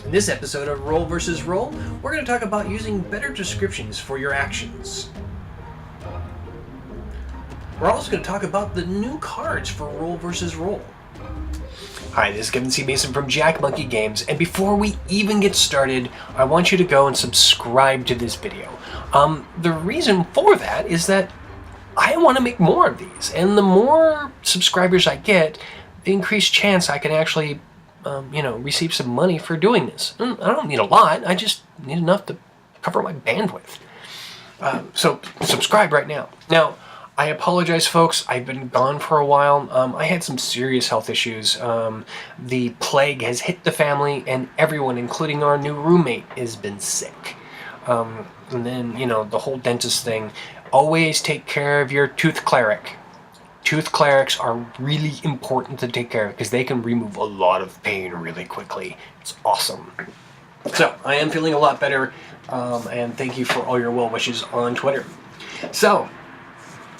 In this episode of Roll vs. Roll, we're going to talk about using better descriptions for your actions. We're also going to talk about the new cards for Roll vs. Roll. Hi, this is Kevin C. Mason from Jack Monkey Games, and before we even get started, I want you to go and subscribe to this video. The reason for that is that I want to make more of these, and the more subscribers I get, the increased chance I can actually receive some money for doing this. I don't need a lot, I just need enough to cover my bandwidth. So subscribe right now. Now, I apologize, folks, I've been gone for a while. I had some serious health issues. The plague has hit the family, and everyone, including our new roommate, has been sick. And then, the whole dentist thing. Always take care of your tooth cleric. Tooth clerics are really important to take care of because they can remove a lot of pain really quickly. It's awesome. So, I am feeling a lot better, and thank you for all your well wishes on Twitter. So,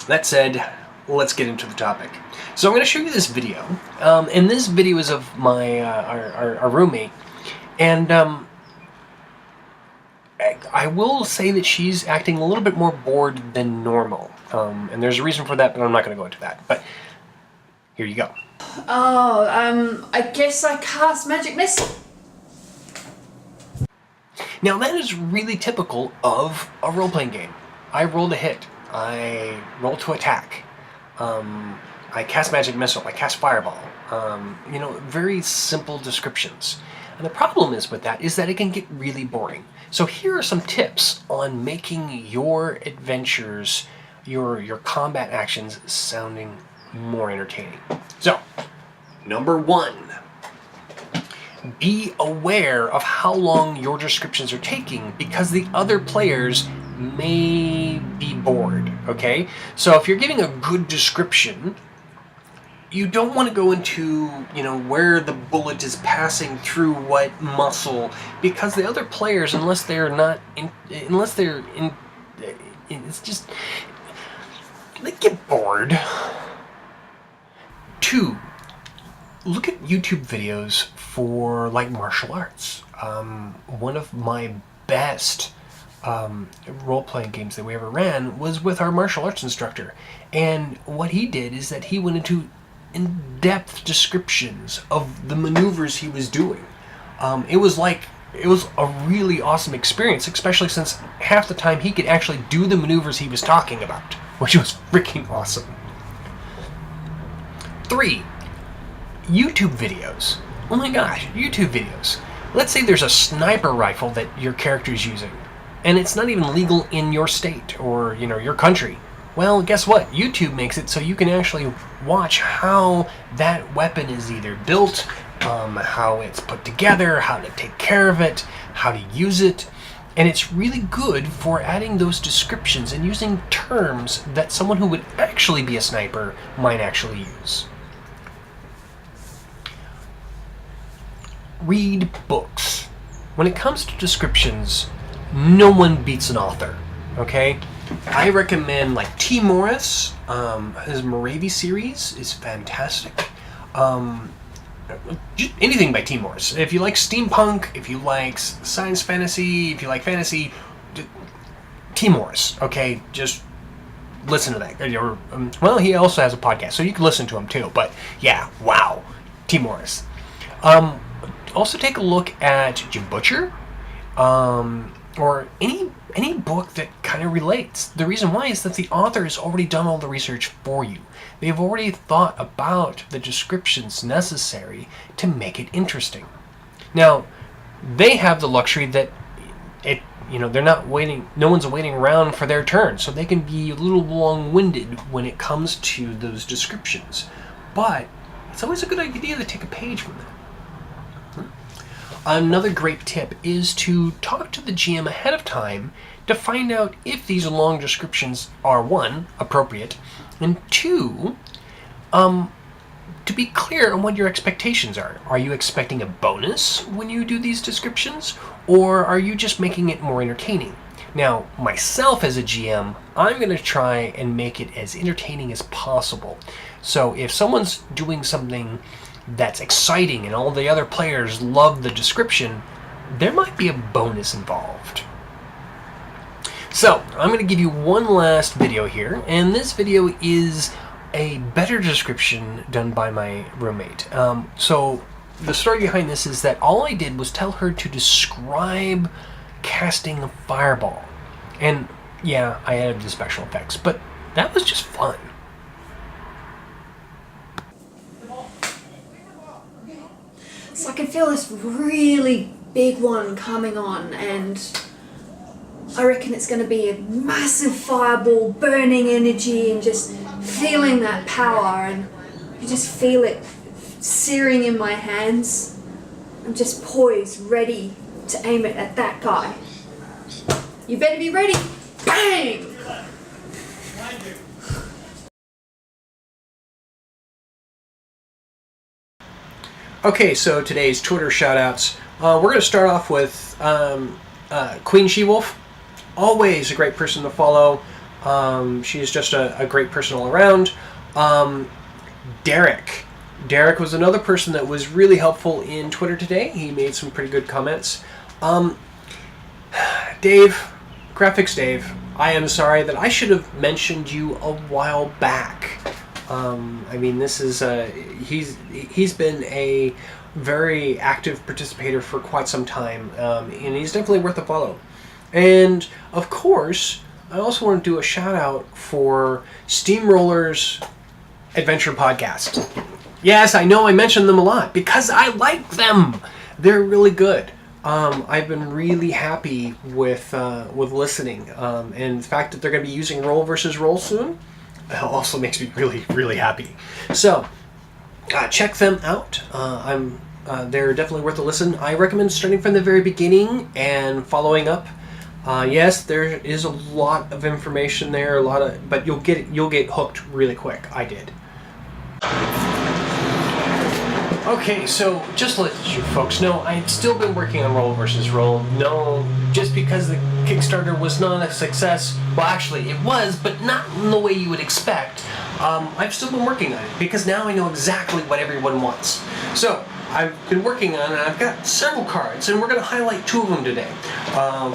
that said, let's get into the topic. So I'm going to show you this video, and this video is of my our roommate, and I will say that she's acting a little bit more bored than normal, and there's a reason for that, but I'm not going to go into that. But here you go. I guess I cast Magic Missile. Now that is really typical of a role-playing game. I rolled a hit. I roll to attack. I cast Magic Missile. I cast Fireball. Very simple descriptions. And the problem is with that is that it can get really boring. So here are some tips on making your adventures, your combat actions sounding more entertaining. So, number 1. Be aware of how long your descriptions are taking because the other players may be bored, okay? So if you're giving a good description, you don't want to go into, where the bullet is passing through what muscle, because the other players, it's just, they get bored. 2, look at YouTube videos for, martial arts. One of my best role-playing games that we ever ran was with our martial arts instructor, and what he did is that he went into in-depth descriptions of the maneuvers he was doing. It was a really awesome experience, especially since half the time he could actually do the maneuvers he was talking about, which was freaking awesome. 3, YouTube videos. Oh my gosh, YouTube videos. Let's say there's a sniper rifle that your character is using, and it's not even legal in your state or, your country. Well, guess what? YouTube makes it so you can actually watch how that weapon is either built, how it's put together, how to take care of it, how to use it. And it's really good for adding those descriptions and using terms that someone who would actually be a sniper might actually use. Read books. When it comes to descriptions, no one beats an author, okay? I recommend T. Morris. His Moravia series is fantastic. Just anything by T. Morris. If you like steampunk, if you like science fantasy, if you like fantasy, T. Morris, okay? Just listen to that. Well, he also has a podcast, so you can listen to him too. But yeah, wow, T. Morris. Also take a look at Jim Butcher, or any book that kind of relates. The reason why is that the author has already done all the research for you. They've already thought about the descriptions necessary to make it interesting. Now, they have the luxury that they're not waiting. No one's waiting around for their turn, so they can be a little long-winded when it comes to those descriptions. But it's always a good idea to take a page from them. Another great tip is to talk to the GM ahead of time to find out if these long descriptions are, 1, appropriate, and 2, to be clear on what your expectations are. Are you expecting a bonus when you do these descriptions, or are you just making it more entertaining? Now, myself as a GM, I'm going to try and make it as entertaining as possible. So if someone's doing something that's exciting and all the other players love the description, there might be a bonus involved. So, I'm going to give you one last video here, and this video is a better description done by my roommate. So, the story behind this is that all I did was tell her to describe casting a fireball. And yeah, I added the special effects, but that was just fun. So I can feel this really big one coming on, and I reckon it's going to be a massive fireball, burning energy, and just feeling that power, and you just feel it searing in my hands. I'm just poised, ready to aim it at that guy. You better be ready. Bang! Okay, so today's Twitter shoutouts. We're going to start off with Queen She-Wolf. Always a great person to follow. She's just a great person all around. Derek. Derek was another person that was really helpful in Twitter today. He made some pretty good comments. Dave, Graphics Dave, I am sorry that I should have mentioned you a while back. I mean, this is he's been a very active participator for quite some time, and he's definitely worth a follow. And of course, I also want to do a shout out for Steamroller's Adventure Podcast. Yes, I know I mention them a lot because I like them. They're really good. I've been really happy with listening, and the fact that they're going to be using Roll versus Roll soon also makes me really, really happy. So, check them out. They're definitely worth a listen. I recommend starting from the very beginning and following up. Yes, there is a lot of information there, but you'll get hooked really quick. I did. Okay, so just to let you folks know, I've still been working on Roll vs. Roll. No, just because the Kickstarter was not a success, well actually it was, but not in the way you would expect, I've still been working on it, because now I know exactly what everyone wants. So, I've been working on it, and I've got several cards, and we're going to highlight two of them today.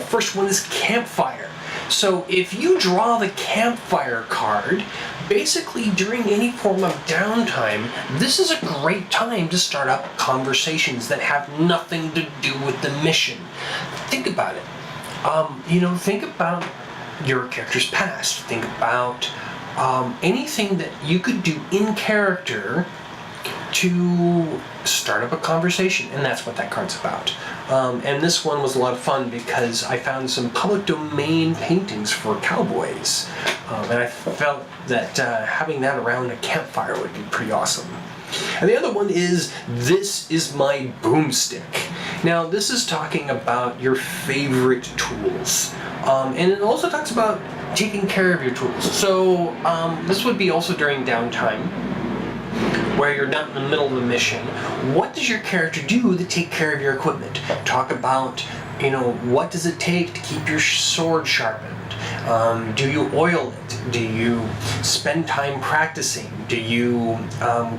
First one is Campfire. So if you draw the Campfire card, basically during any form of downtime, this is a great time to start up conversations that have nothing to do with the mission. Think about it. Think about your character's past. Think about anything that you could do in character to start up a conversation, and that's what that card's about. And this one was a lot of fun because I found some public domain paintings for cowboys, and I felt that having that around a campfire would be pretty awesome. And the other one is This Is My Boomstick. Now this is talking about your favorite tools, and it also talks about taking care of your tools. So this would be also during downtime, where you're not in the middle of a mission. What does your character do to take care of your equipment? Talk about, what does it take to keep your sword sharpened? Do you oil it? Do you spend time practicing? Do you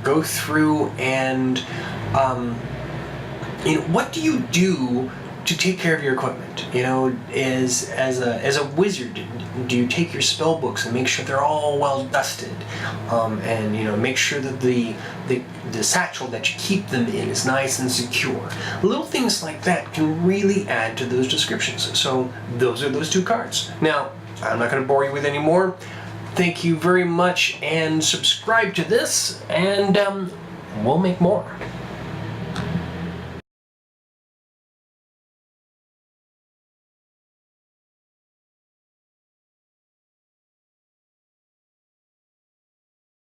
go through and, what do you do to take care of your equipment? As a wizard, do you take your spell books and make sure they're all well dusted, and make sure that the satchel that you keep them in is nice and secure? Little things like that can really add to those descriptions. So those are those two cards. Now, I'm not going to bore you with any more. Thank you very much, and subscribe to this, and we'll make more.